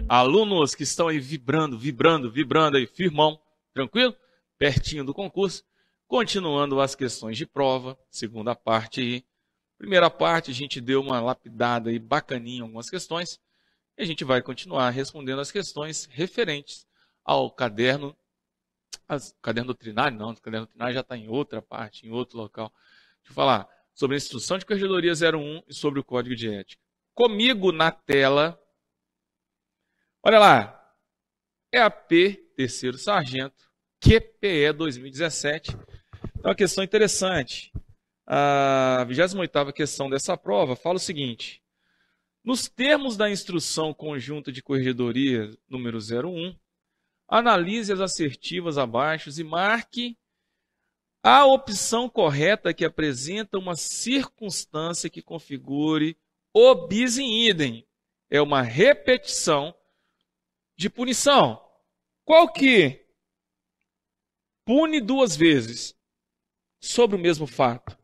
Alunos que estão aí vibrando aí, firmão, tranquilo? Pertinho do concurso. Continuando as questões de prova, segunda parte aí. Primeira parte a gente deu uma lapidada aí bacaninha em algumas questões. E a gente vai continuar respondendo as questões referentes ao caderno. Caderno doutrinário não, o caderno doutrinário já está em outra parte, em outro local. Deixa eu falar sobre a instrução de corregedoria 01 e sobre o código de ética. Comigo na tela, olha lá, EAP, terceiro sargento, QPE 2017. Então, uma questão interessante. A 28ª questão dessa prova fala o seguinte: nos termos da instrução conjunta de corregedoria número 01, analise as assertivas abaixo e marque a opção correta que apresenta uma circunstância que configure o bis in idem. É uma repetição de punição. Qual que pune duas vezes sobre o mesmo fato?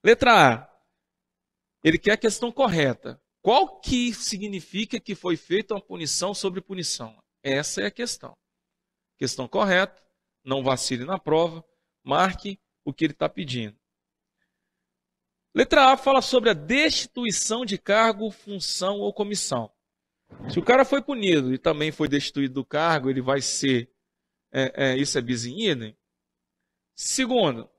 Letra A. Ele quer a questão correta. Qual que significa que foi feita uma punição sobre punição? Essa é a questão. Questão correta, não vacile na prova, marque o que ele está pedindo. Letra A fala sobre a destituição de cargo, função ou comissão. Se o cara foi punido e também foi destituído do cargo, ele vai ser, isso é bis in idem. Segundo,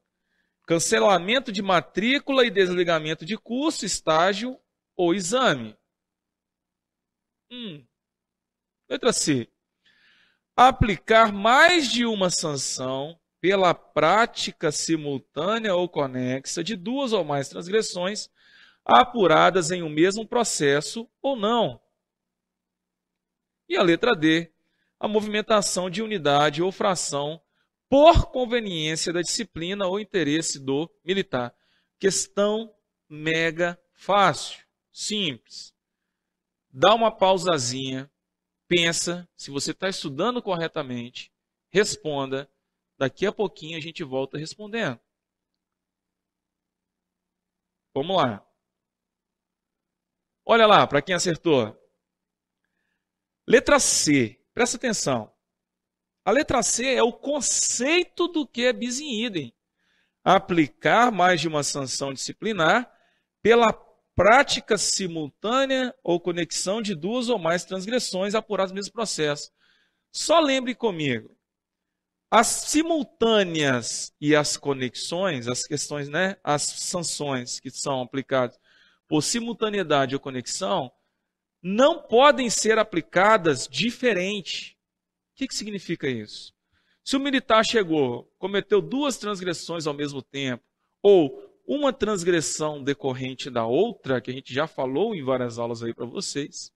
cancelamento de matrícula e desligamento de curso, estágio ou exame. Letra C. Aplicar mais de uma sanção pela prática simultânea ou conexa de duas ou mais transgressões apuradas em um mesmo processo ou não. E a letra D. A movimentação de unidade ou fração por conveniência da disciplina ou interesse do militar. Questão mega fácil, simples. Dá uma pausazinha, pensa, se você está estudando corretamente, responda. Daqui a pouquinho a gente volta respondendo. Vamos lá. Olha lá, para quem acertou. Letra C, presta atenção. A letra C é o conceito do que é bis in idem. Aplicar mais de uma sanção disciplinar pela prática simultânea ou conexão de duas ou mais transgressões apuradas no mesmo processo. Só lembre comigo, as simultâneas e as conexões, as questões, as sanções que são aplicadas por simultaneidade ou conexão, não podem ser aplicadas diferente. O que significa isso? Se o militar chegou, cometeu duas transgressões ao mesmo tempo, ou uma transgressão decorrente da outra, que a gente já falou em várias aulas aí para vocês,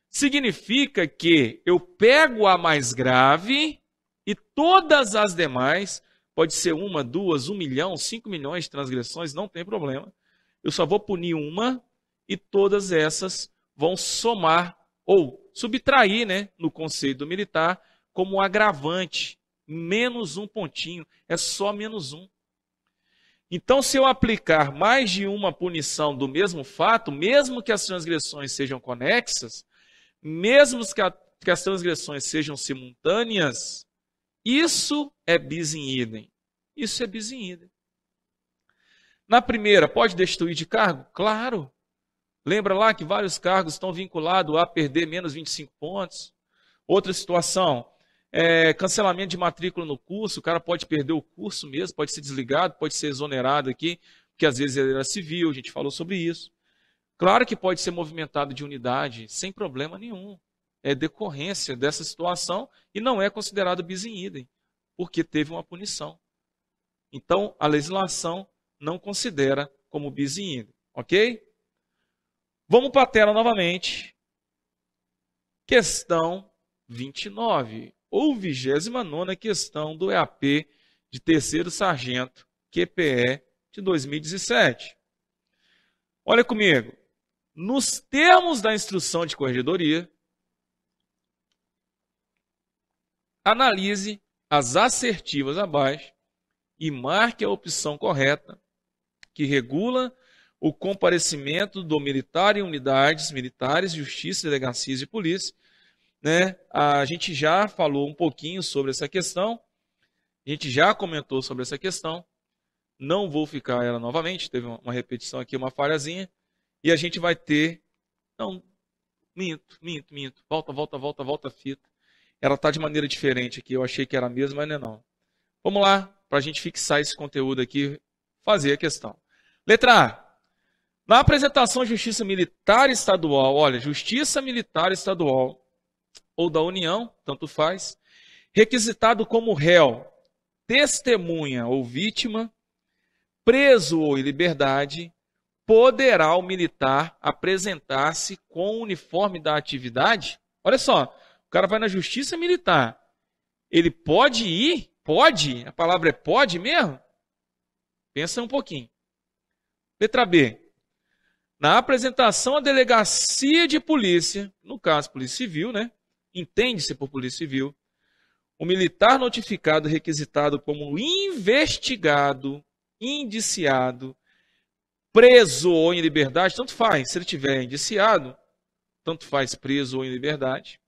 significa que eu pego a mais grave e todas as demais, pode ser uma, duas, 1 milhão, 5 milhões de transgressões, não tem problema. Eu só vou punir uma e todas essas vão somar ou subtrair, no conceito do militar, como agravante, menos um pontinho, é só menos um. Então, se eu aplicar mais de uma punição do mesmo fato, mesmo que as transgressões sejam conexas, mesmo que as transgressões sejam simultâneas, isso é bis in idem. Isso é bis in idem. Na primeira, pode destituir de cargo? Claro. Lembra lá que vários cargos estão vinculados a perder menos 25 pontos? Outra situação, cancelamento de matrícula no curso, o cara pode perder o curso mesmo, pode ser desligado, pode ser exonerado aqui, porque às vezes ele era civil, a gente falou sobre isso. Claro que pode ser movimentado de unidade, sem problema nenhum. É decorrência dessa situação e não é considerado bis in idem, porque teve uma punição. Então, a legislação não considera como bis in idem, ok? Vamos para a tela novamente. Questão 29, ou 29ª questão do EAP de terceiro sargento, QPE de 2017. Olha comigo. Nos termos da instrução de corregedoria, analise as assertivas abaixo e marque a opção correta que regula o comparecimento do militar em unidades militares, justiça, delegacias e polícia. Né? A gente já falou um pouquinho sobre essa questão, a gente já comentou sobre essa questão, não vou ficar ela novamente, teve uma repetição aqui, uma falhazinha, e a gente vai ter... Não, minto, volta a fita. Ela está de maneira diferente aqui, eu achei que era a mesma, mas não é não. Vamos lá, para a gente fixar esse conteúdo aqui, fazer a questão. Letra A. Na apresentação Justiça Militar Estadual, olha, Justiça Militar Estadual ou da União, tanto faz, requisitado como réu, testemunha ou vítima, preso ou em liberdade, poderá o militar apresentar-se com o uniforme da atividade? Olha só, o cara vai na Justiça Militar, ele pode ir? Pode? A palavra é pode mesmo? Pensa um pouquinho. Letra B. Na apresentação à delegacia de polícia, no caso polícia civil, né? Entende-se por polícia civil, o militar notificado requisitado como investigado, indiciado, preso ou em liberdade, tanto faz, se ele tiver indiciado, tanto faz preso ou em liberdade,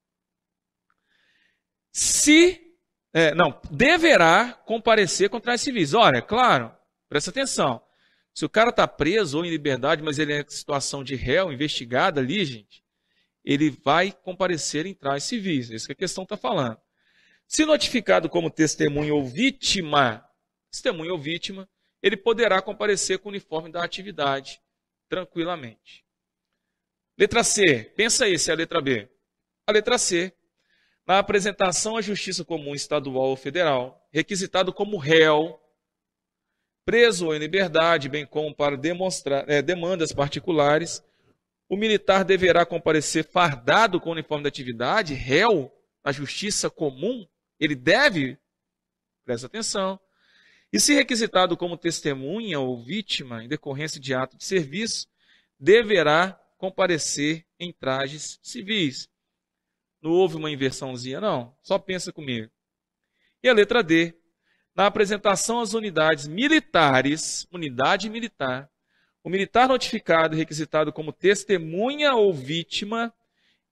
deverá comparecer com trajes civis. Olha, claro, presta atenção, se o cara está preso ou em liberdade, mas ele é em situação de réu, investigado ali, gente, ele vai comparecer em trajes civis, é isso que a questão está falando. Se notificado como testemunha ou vítima, ele poderá comparecer com o uniforme da atividade, tranquilamente. Letra C, pensa aí se é a letra B. A letra C, na apresentação à Justiça Comum Estadual ou Federal, requisitado como réu, preso ou em liberdade, bem como para demonstrar demandas particulares, o militar deverá comparecer fardado com o uniforme da atividade, réu, na Justiça Comum, ele deve, presta atenção, e se requisitado como testemunha ou vítima em decorrência de ato de serviço, deverá comparecer em trajes civis. Não houve uma inversãozinha, não. Só pensa comigo. E a letra D. Na apresentação às unidades militares, unidade militar, o militar notificado e requisitado como testemunha ou vítima,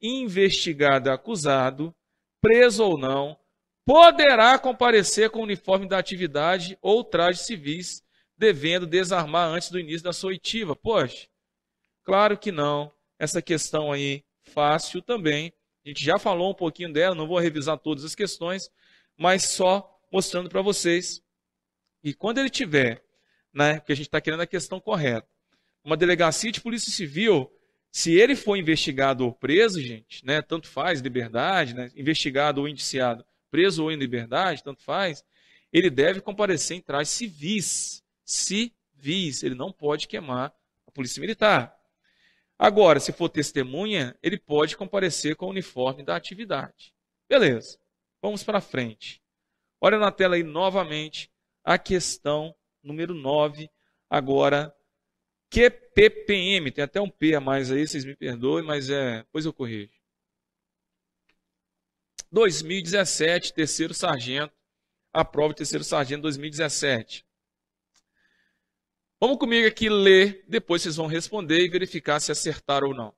investigado e acusado, preso ou não, poderá comparecer com o uniforme da atividade ou trajes civis, devendo desarmar antes do início da sua oitiva. Poxa, claro que não. Essa questão aí, fácil também. A gente já falou um pouquinho dela, não vou revisar todas as questões, mas só mostrando para vocês. E quando ele tiver, né, porque a gente está querendo a questão correta, uma delegacia de polícia civil, se ele for investigado ou preso, gente, né, tanto faz, liberdade, né, investigado ou indiciado, preso ou em liberdade, tanto faz, ele deve comparecer em trajes civis. Civis, ele não pode queimar a polícia militar. Agora, se for testemunha, ele pode comparecer com o uniforme da atividade. Beleza, vamos para frente. Olha na tela aí novamente a questão número 9, agora, QPPM, tem até um P a mais aí, vocês me perdoem, mas depois eu corrijo. 2017, terceiro sargento, a prova de terceiro sargento 2017. Vamos comigo aqui ler, depois vocês vão responder e verificar se acertaram ou não.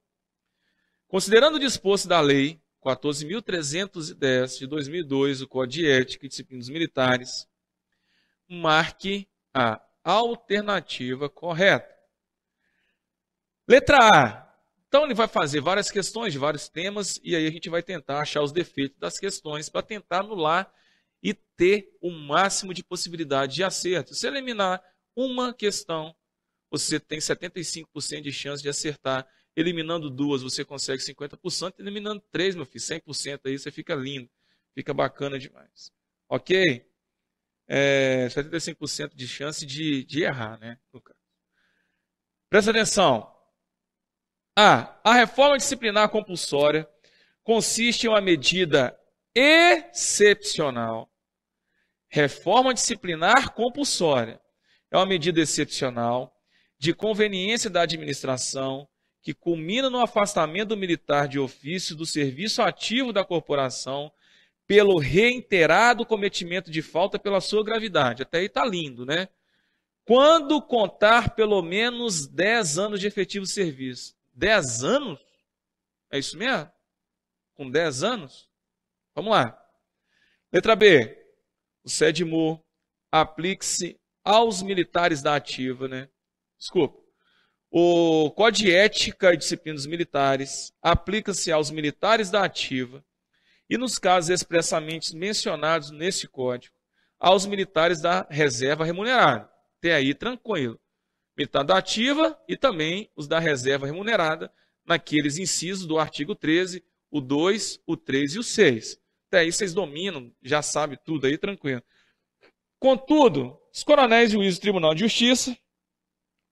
Considerando o disposto da Lei 14.310 de 2002, o Código de Ética e Disciplina dos Militares, marque a alternativa correta. Letra A. Então ele vai fazer várias questões de vários temas e aí a gente vai tentar achar os defeitos das questões para tentar anular e ter o máximo de possibilidade de acerto. Se eliminar uma questão, você tem 75% de chance de acertar. Eliminando duas, você consegue 50%. Eliminando três, meu filho, 100% aí, você fica lindo. Fica bacana demais. Ok? 75% de chance de errar, né? No caso. Presta atenção. A reforma disciplinar compulsória consiste em uma medida excepcional. Reforma disciplinar compulsória é uma medida excepcional de conveniência da administração que culmina no afastamento do militar de ofício do serviço ativo da corporação pelo reiterado cometimento de falta pela sua gravidade. Até aí está lindo, né? quando contar pelo menos 10 anos de efetivo serviço. 10 anos? É isso mesmo? Com 10 anos? Vamos lá. Letra B. O SEDMU aplique-se aos militares da ativa, né? Desculpa. O Código de Ética e Disciplina dos Militares aplica-se aos militares da ativa e, nos casos expressamente mencionados neste Código, aos militares da reserva remunerada. Até aí, tranquilo. Militar da ativa e também os da reserva remunerada, naqueles incisos do artigo 13, o 2, o 3 e o 6. Até aí vocês dominam, já sabem tudo aí, tranquilo. Contudo, os coronéis e juízes do Tribunal de Justiça,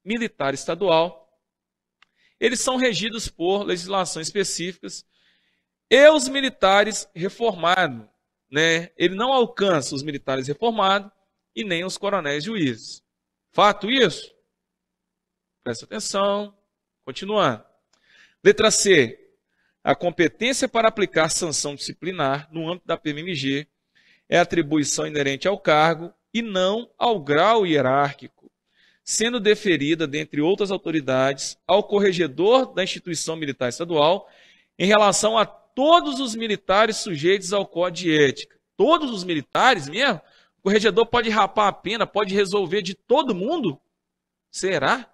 militar estadual, eles são regidos por legislações específicas e os militares reformados, né? Ele não alcança os militares reformados e nem os coronéis e juízes. Fato isso? Presta atenção. Continuando. Letra C. A competência para aplicar sanção disciplinar no âmbito da PMMG é atribuição inerente ao cargo e não ao grau hierárquico, sendo deferida, dentre outras autoridades, ao corregedor da instituição militar estadual em relação a todos os militares sujeitos ao Código de Ética. Todos os militares mesmo? O corregedor pode rapar a pena, pode resolver de todo mundo? Será?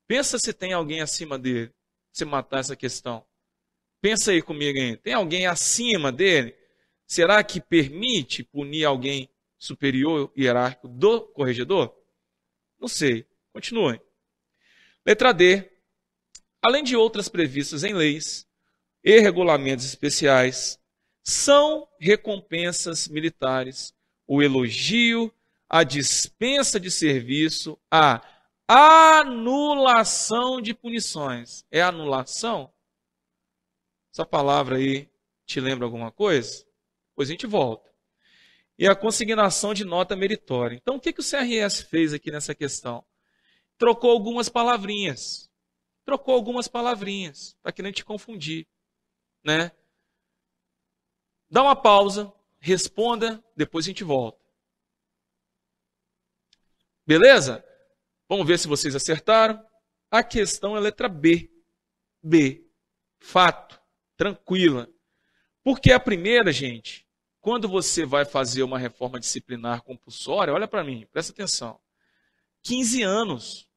Pensa se tem alguém acima dele, se matar essa questão. Pensa aí comigo aí. Tem alguém acima dele? Será que permite punir alguém superior hierárquico do corregedor? Não sei. Continuem. Letra D. Além de outras previstas em leis e regulamentos especiais, são recompensas militares o elogio, a dispensa de serviço, a anulação de punições. É anulação? Essa palavra aí te lembra alguma coisa? Pois a gente volta. E a consignação de nota meritória. Então, o que o CRS fez aqui nessa questão? Trocou algumas palavrinhas. Trocou algumas palavrinhas, para que não te confundir, né? Dá uma pausa, responda, depois a gente volta. Beleza? Vamos ver se vocês acertaram. A questão é letra B. B. Fato. Tranquila. Porque a primeira, gente, quando você vai fazer uma reforma disciplinar compulsória, olha para mim, presta atenção. 15 anos.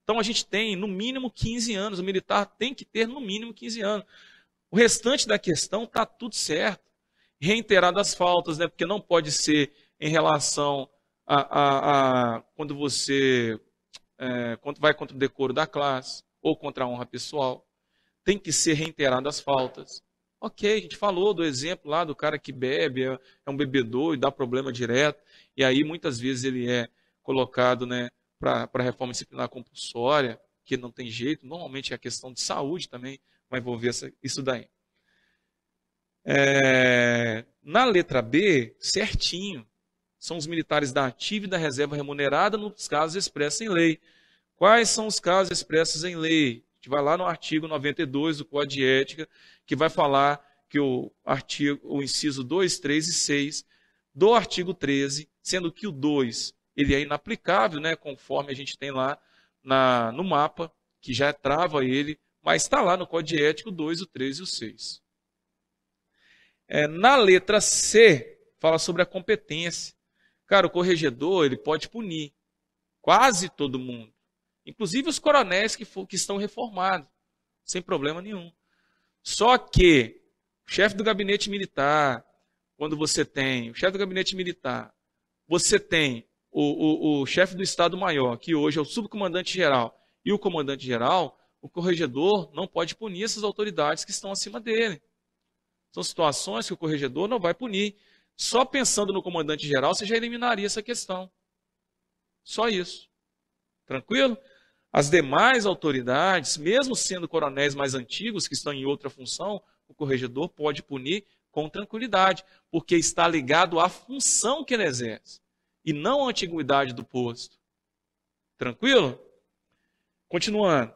Então a gente tem no mínimo 15 anos. O militar tem que ter no mínimo 15 anos. O restante da questão está tudo certo. Reiterado as faltas, né? Porque não pode ser em relação a quando você quando vai contra o decoro da classe ou contra a honra pessoal. Tem que ser reiterado as faltas. Ok, a gente falou do exemplo lá do cara que bebe, é um bebedor e dá problema direto. E aí muitas vezes ele é colocado, né, para a reforma disciplinar compulsória, que não tem jeito. Normalmente é a questão de saúde também vai envolver isso daí. Na letra B, certinho, são os militares da ativa e da reserva remunerada nos casos expressos em lei. Quais são os casos expressos em lei? A gente vai lá no artigo 92 do Código de Ética, que vai falar que o inciso 2, 3 e 6 do artigo 13, sendo que o 2 ele é inaplicável, né, conforme a gente tem lá no mapa, que já trava ele, mas está lá no Código de Ética o 2, o 3 e o 6. Na letra C, fala sobre a competência. Cara, o corregedor ele pode punir quase todo mundo, inclusive os coronéis que estão reformados, sem problema nenhum. Só que o chefe do gabinete militar, quando você tem o chefe do gabinete militar, você tem o chefe do Estado-Maior, que hoje é o subcomandante-geral, e o comandante-geral, o corregedor não pode punir essas autoridades que estão acima dele. São situações que o corregedor não vai punir. Só pensando no comandante-geral, você já eliminaria essa questão. Só isso. Tranquilo? As demais autoridades, mesmo sendo coronéis mais antigos, que estão em outra função, o corregedor pode punir com tranquilidade, porque está ligado à função que ele exerce, e não à antiguidade do posto. Tranquilo? Continuando.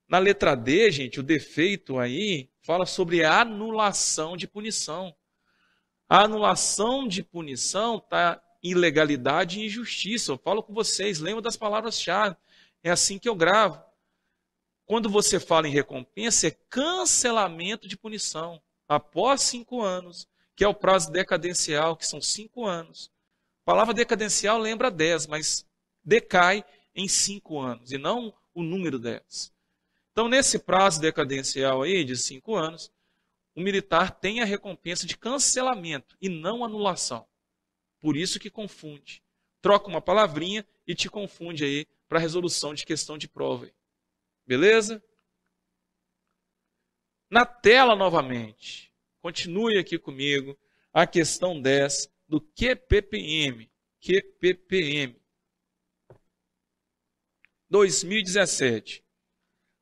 Na letra D, gente, o defeito aí fala sobre a anulação de punição. A anulação de punição está ilegalidade e injustiça. Eu falo com vocês, lembra das palavras-chave. É assim que eu gravo. Quando você fala em recompensa, é cancelamento de punição. Após 5 anos, que é o prazo decadencial, que são 5 anos. A palavra decadencial lembra 10, mas decai em 5 anos, e não o número 10. Então, nesse prazo decadencial aí de 5 anos, o militar tem a recompensa de cancelamento e não anulação. Por isso que confunde. Troca uma palavrinha e te confunde aí para resolução de questão de prova. Beleza? Na tela novamente. Continue aqui comigo a questão 10 do QPPM. QPPM. 2017.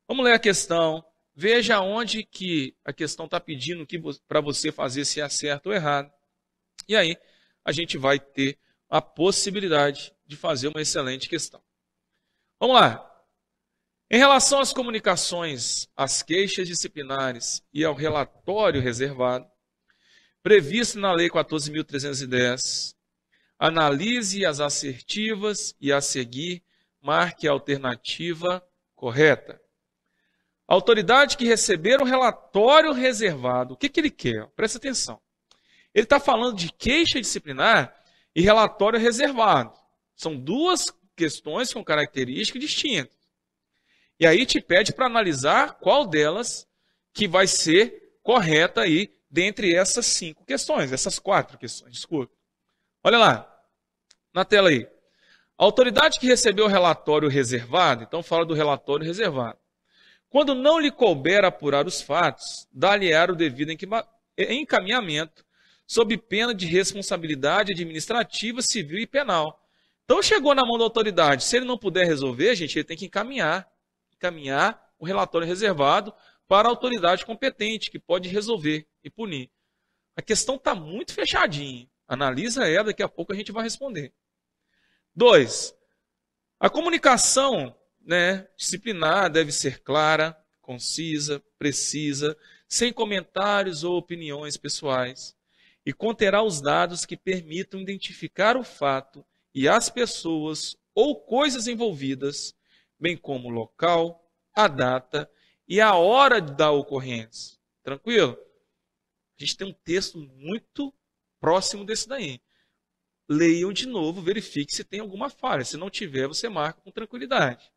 Vamos ler a questão. Veja onde que a questão está pedindo para você fazer se é certo ou errado. E aí a gente vai ter a possibilidade de fazer uma excelente questão. Vamos lá. Em relação às comunicações, às queixas disciplinares e ao relatório reservado, previsto na Lei 14.310, analise as assertivas e, a seguir, marque a alternativa correta. A autoridade que receber o relatório reservado, o que ele quer? Presta atenção. Ele está falando de queixa disciplinar e relatório reservado. São duas questões com características distintas. E aí te pede para analisar qual delas que vai ser correta aí dentre essas 5 questões, essas 4 questões, desculpa. Olha lá, na tela aí. A autoridade que recebeu o relatório reservado, então fala do relatório reservado. Quando não lhe couber apurar os fatos, dá-lhe-á o devido encaminhamento, sob pena de responsabilidade administrativa, civil e penal. Então chegou na mão da autoridade. Se ele não puder resolver, gente, ele tem que encaminhar o relatório reservado para a autoridade competente, que pode resolver e punir. A questão está muito fechadinha. Analisa ela, daqui a pouco a gente vai responder. 2. A comunicação disciplinar deve ser clara, concisa, precisa, sem comentários ou opiniões pessoais, e conterá os dados que permitam identificar o fato e as pessoas ou coisas envolvidas, bem como o local, a data e a hora da ocorrência. Tranquilo? A gente tem um texto muito próximo desse daí. Leiam de novo, verifique se tem alguma falha. Se não tiver, você marca com tranquilidade.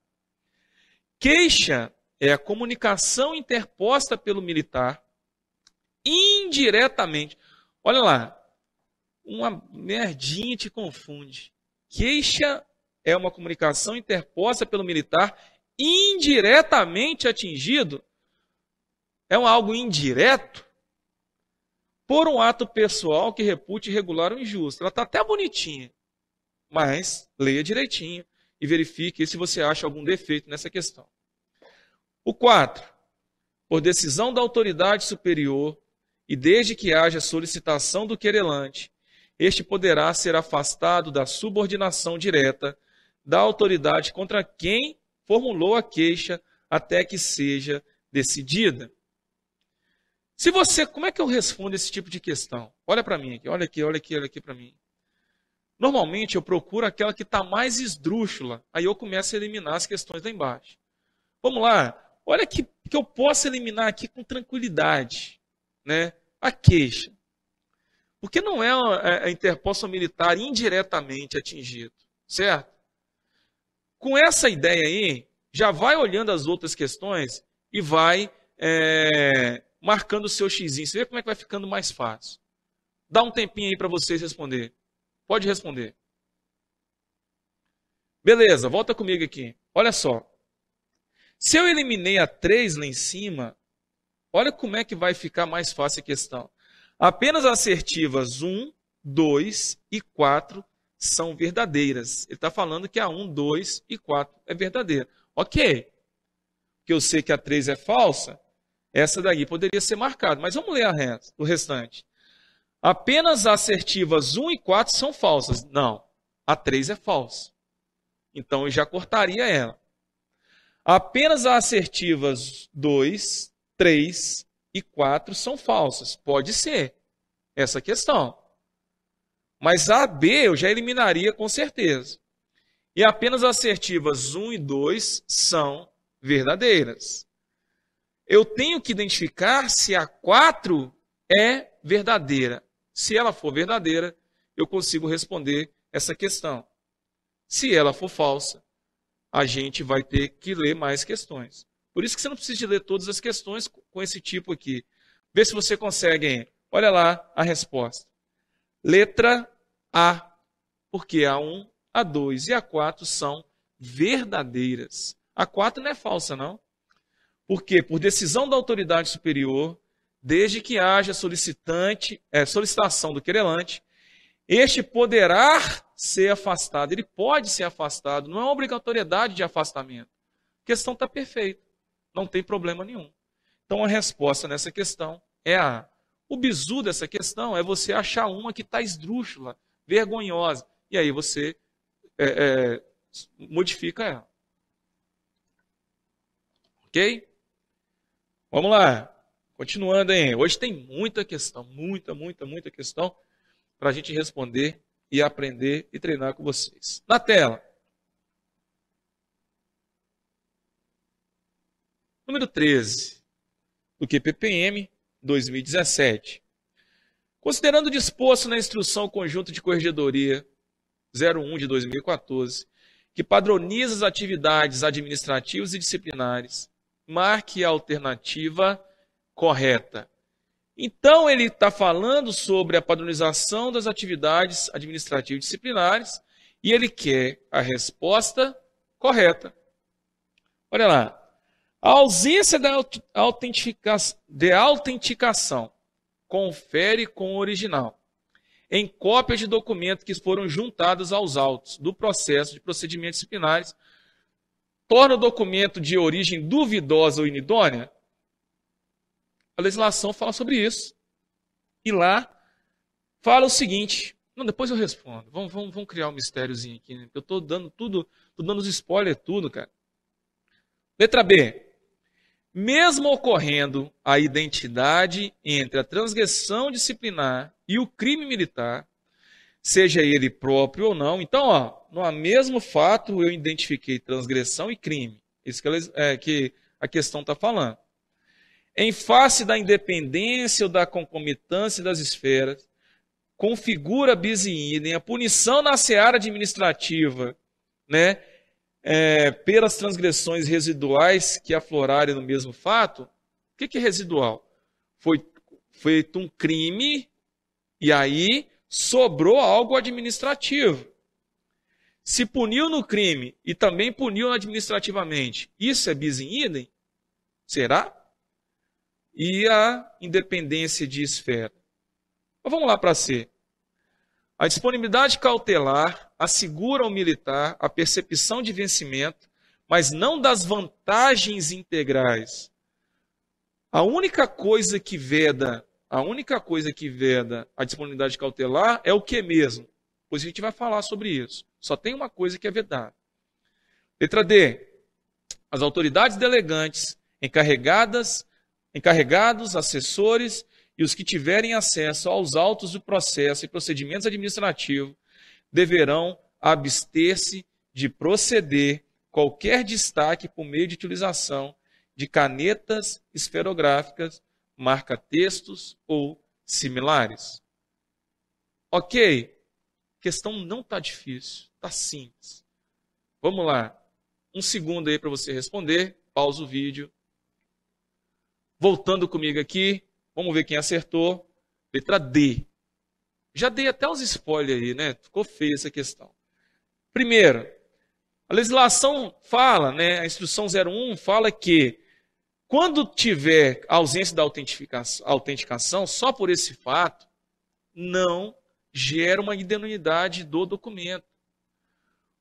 Queixa é a comunicação interposta pelo militar indiretamente. Olha lá, uma merdinha te confunde. Queixa é uma comunicação interposta pelo militar indiretamente atingido. É algo indireto por um ato pessoal que repute irregular ou injusto. Ela está até bonitinha, mas leia direitinho e verifique se você acha algum defeito nessa questão. O 4. Por decisão da autoridade superior e desde que haja solicitação do querelante, este poderá ser afastado da subordinação direta da autoridade contra quem formulou a queixa até que seja decidida. Como é que eu respondo esse tipo de questão? Olha para mim aqui, olha aqui para mim. Normalmente eu procuro aquela que está mais esdrúxula, aí eu começo a eliminar as questões lá embaixo. Vamos lá, olha que eu posso eliminar aqui com tranquilidade, a queixa. Porque não é a interposição militar indiretamente atingido, certo? Com essa ideia aí, já vai olhando as outras questões e vai marcando o seu xizinho. Você vê como é que vai ficando mais fácil. Dá um tempinho aí para vocês responder. Pode responder. Beleza, volta comigo aqui. Olha só. Se eu eliminei a 3 lá em cima, olha como é que vai ficar mais fácil a questão. Apenas assertivas 1, 2 e 4 são verdadeiras. Ele está falando que a 1, 2 e 4 é verdadeira. Ok. Porque eu sei que a 3 é falsa, essa daí poderia ser marcada. Mas vamos ler o restante. Apenas assertivas 1 e 4 são falsas. Não, a 3 é falsa. Então eu já cortaria ela. Apenas as assertivas 2, 3 e 4 são falsas. Pode ser essa questão. Mas a B eu já eliminaria com certeza. E apenas as assertivas 1 e 2 são verdadeiras. Eu tenho que identificar se a 4 é verdadeira. Se ela for verdadeira, eu consigo responder essa questão. Se ela for falsa, a gente vai ter que ler mais questões. Por isso que você não precisa de ler todas as questões com esse tipo aqui. Vê se você consegue. Olha lá a resposta. Letra A. Porque a 1, a 2 e a 4 são verdadeiras. A 4 não é falsa, não. Por quê? Por decisão da autoridade superior, desde que haja solicitação do querelante, este poderá ser afastado. Ele pode ser afastado. Não é uma obrigatoriedade de afastamento. A questão está perfeita. Não tem problema nenhum. Então a resposta nessa questão é a A. O bizu dessa questão é você achar uma que está esdrúxula, vergonhosa. E aí você modifica ela. Ok? Vamos lá. Continuando, hein? Hoje tem muita questão, muita questão para a gente responder e aprender e treinar com vocês. Na tela. Número 13 do QPPM 2017. Considerando o disposto na Instrução Conjunta de Corregedoria 01 de 2014, que padroniza as atividades administrativas e disciplinares, marque a alternativa correta. Então, ele está falando sobre a padronização das atividades administrativas e disciplinares e ele quer a resposta correta. Olha lá. A ausência de autenticação confere com o original, em cópias de documentos que foram juntados aos autos do processo de procedimentos disciplinares, torna o documento de origem duvidosa ou inidônea? A legislação fala sobre isso. E lá fala o seguinte. Não, depois eu respondo. Vamos criar um mistériozinho aqui, né? Eu estou dando tudo, estou dando os spoilers tudo, cara. Letra B. Mesmo ocorrendo a identidade entre a transgressão disciplinar e o crime militar, seja ele próprio ou não. Então, no mesmo fato eu identifiquei transgressão e crime. Isso que a questão está falando. Em face da independência ou da concomitância das esferas, configura bis in idem a punição na seara administrativa, né, pelas transgressões residuais que aflorarem no mesmo fato. O que é residual? Foi feito um crime e aí sobrou algo administrativo. Se puniu no crime e também puniu administrativamente, isso é bis in idem? Será? E a independência de esfera. Mas vamos lá para C. A disponibilidade cautelar assegura ao militar a percepção de vencimento, mas não das vantagens integrais. A única coisa que veda a disponibilidade cautelar é o que mesmo? Pois a gente vai falar sobre isso. Só tem uma coisa que é vedada. Letra D. As autoridades delegantes encarregados, assessores e os que tiverem acesso aos autos do processo e procedimentos administrativos deverão abster-se de proceder qualquer destaque por meio de utilização de canetas esferográficas, marca-textos ou similares. Ok? A questão não está difícil, está simples. Vamos lá. Um segundo aí para você responder. Pausa o vídeo. Voltando comigo aqui, vamos ver quem acertou. Letra D. Já dei até os spoilers aí, né? Ficou feia essa questão. Primeiro, a legislação fala, né? A instrução 01 fala que quando tiver ausência da autenticação, só por esse fato, não gera uma idoneidade do documento.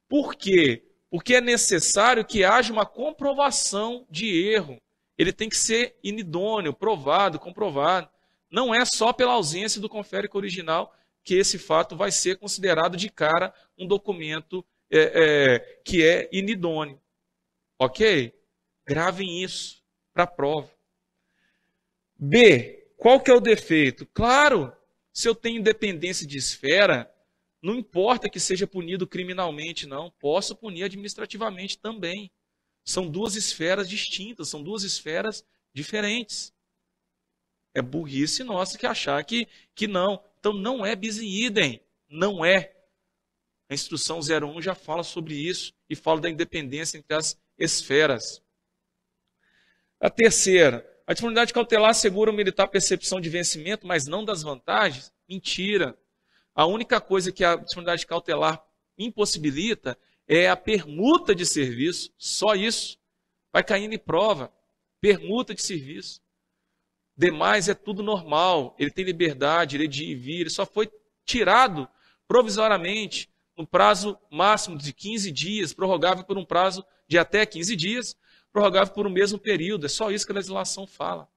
Por quê? Porque é necessário que haja uma comprovação de erro. Ele tem que ser inidôneo, provado, comprovado. Não é só pela ausência do conférico original que esse fato vai ser considerado de cara um documento que é inidôneo. Ok? Gravem isso para a prova. B. Qual que é o defeito? Claro, se eu tenho independência de esfera, Não importa que seja punido criminalmente, não. Posso punir administrativamente também. São duas esferas distintas, são duas esferas diferentes. É burrice nossa que achar que não. Então não é bis in idem. Não é. A instrução 01 já fala sobre isso e fala da independência entre as esferas. A terceira, a disponibilidade cautelar assegura ao militar a percepção de vencimento, mas não das vantagens? Mentira. A única coisa que a disponibilidade cautelar impossibilita é a permuta de serviço. Só isso. Vai caindo em prova. Permuta de serviço. Demais é tudo normal. Ele tem liberdade, ele é de ir e vir. Ele só foi tirado provisoriamente no prazo máximo de 15 dias, prorrogável por um prazo de até 15 dias, prorrogável por um mesmo período. É só isso que a legislação fala.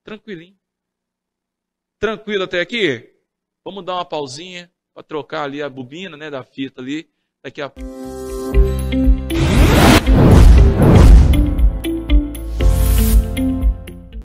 Tranquilinho. Tranquilo até aqui? Vamos dar uma pausinha para trocar ali a bobina, né, da fita ali. Daqui a pouco.